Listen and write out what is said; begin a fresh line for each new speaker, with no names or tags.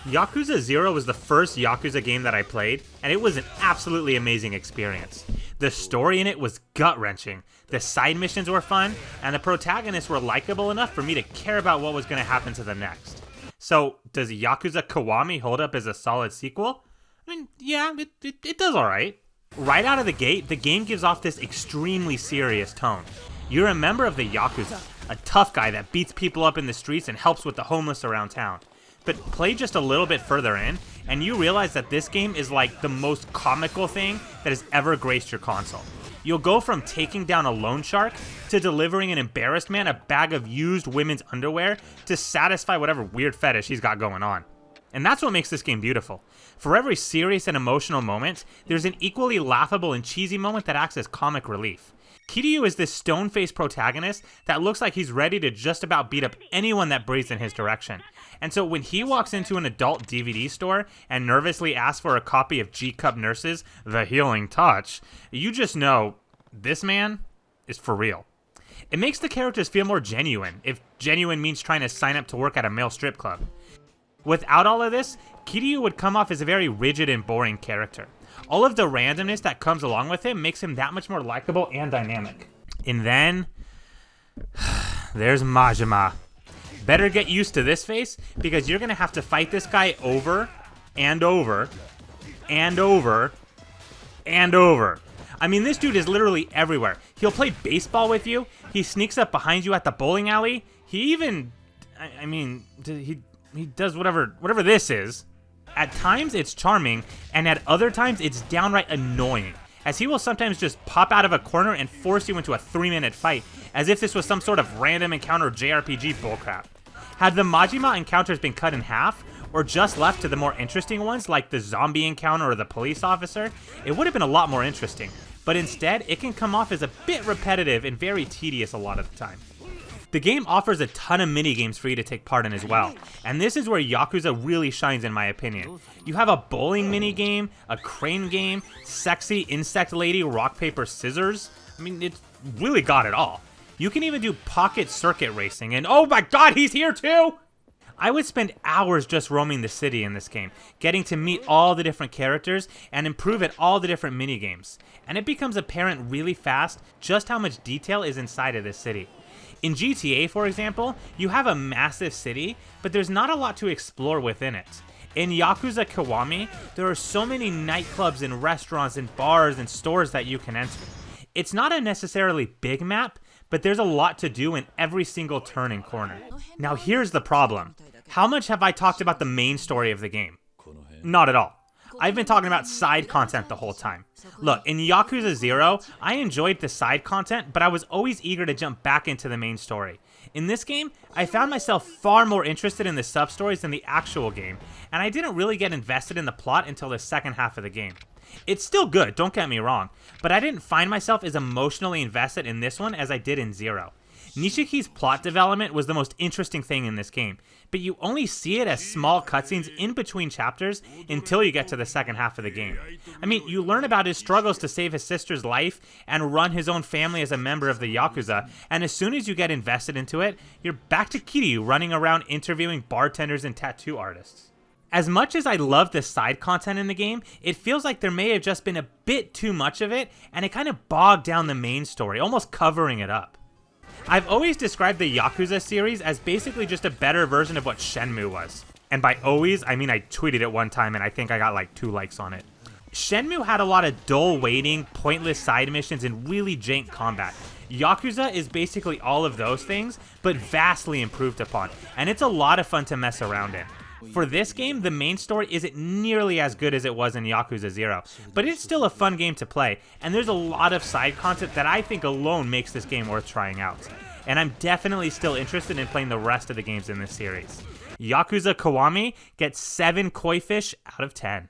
Yakuza 0 was the first Yakuza game that I played, and it was an absolutely amazing experience. The story in it was gut-wrenching, the side missions were fun, and the protagonists were likable enough for me to care about what was going to happen to them next. So, does Yakuza Kiwami hold up as a solid sequel? I mean, yeah, it does alright. Right out of the gate, the game gives off this extremely serious tone. You're a member of the Yakuza, a tough guy that beats people up in the streets and helps with the homeless around town. But play just a little bit further in, and you realize that this game is like the most comical thing that has ever graced your console. You'll go from taking down a loan shark to delivering an embarrassed man a bag of used women's underwear to satisfy whatever weird fetish he's got going on. And that's what makes this game beautiful. For every serious and emotional moment, there's an equally laughable and cheesy moment that acts as comic relief. Kiryu is this stone-faced protagonist that looks like he's ready to just about beat up anyone that breathes in his direction. And so when he walks into an adult DVD store and nervously asks for a copy of G-Cup Nurse's The Healing Touch, you just know this man is for real. It makes the characters feel more genuine, if genuine means trying to sign up to work at a male strip club. Without all of this, Kiryu would come off as a very rigid and boring character. All of the randomness that comes along with him makes him that much more likable and dynamic. And then, there's Majima. Better get used to this face, because you're going to have to fight this guy over and over and over and over. I mean, this dude is literally everywhere. He'll play baseball with you. He sneaks up behind you at the bowling alley. He even, he does whatever this is. At times, it's charming, and at other times, it's downright annoying, as he will sometimes just pop out of a corner and force you into a 3-minute fight, as if this was some sort of random encounter JRPG bullcrap. Had the Majima encounters been cut in half, or just left to the more interesting ones, like the zombie encounter or the police officer, it would have been a lot more interesting, but instead, it can come off as a bit repetitive and very tedious a lot of the time. The game offers a ton of minigames for you to take part in as well, and this is where Yakuza really shines in my opinion. You have a bowling minigame, a crane game, sexy insect lady rock paper scissors. I mean, it's really got it all. You can even do pocket circuit racing, and oh my god, he's here too! I would spend hours just roaming the city in this game, getting to meet all the different characters and improve at all the different minigames. And it becomes apparent really fast just how much detail is inside of this city. In GTA, for example, you have a massive city, but there's not a lot to explore within it. In Yakuza Kiwami, there are so many nightclubs and restaurants and bars and stores that you can enter. It's not a necessarily big map, but there's a lot to do in every single turn and corner. Now here's the problem. How much have I talked about the main story of the game? Not at all. I've been talking about side content the whole time. Look, in Yakuza 0, I enjoyed the side content, but I was always eager to jump back into the main story. In this game, I found myself far more interested in the sub-stories than the actual game, and I didn't really get invested in the plot until the second half of the game. It's still good, don't get me wrong, but I didn't find myself as emotionally invested in this one as I did in 0. Nishiki's plot development was the most interesting thing in this game, but you only see it as small cutscenes in between chapters until you get to the second half of the game. I mean, you learn about his struggles to save his sister's life and run his own family as a member of the Yakuza, and as soon as you get invested into it, you're back to Kiryu running around interviewing bartenders and tattoo artists. As much as I love the side content in the game, it feels like there may have just been a bit too much of it, and it kind of bogged down the main story, almost covering it up. I've always described the Yakuza series as basically just a better version of what Shenmue was. And by always, I mean I tweeted it one time and I think I got like 2 likes on it. Shenmue had a lot of dull waiting, pointless side missions, and really jank combat. Yakuza is basically all of those things, but vastly improved upon, and it's a lot of fun to mess around in. For this game, the main story isn't nearly as good as it was in Yakuza 0, but it's still a fun game to play, and there's a lot of side content that I think alone makes this game worth trying out. And I'm definitely still interested in playing the rest of the games in this series. Yakuza Kiwami gets 7 koi fish out of 10.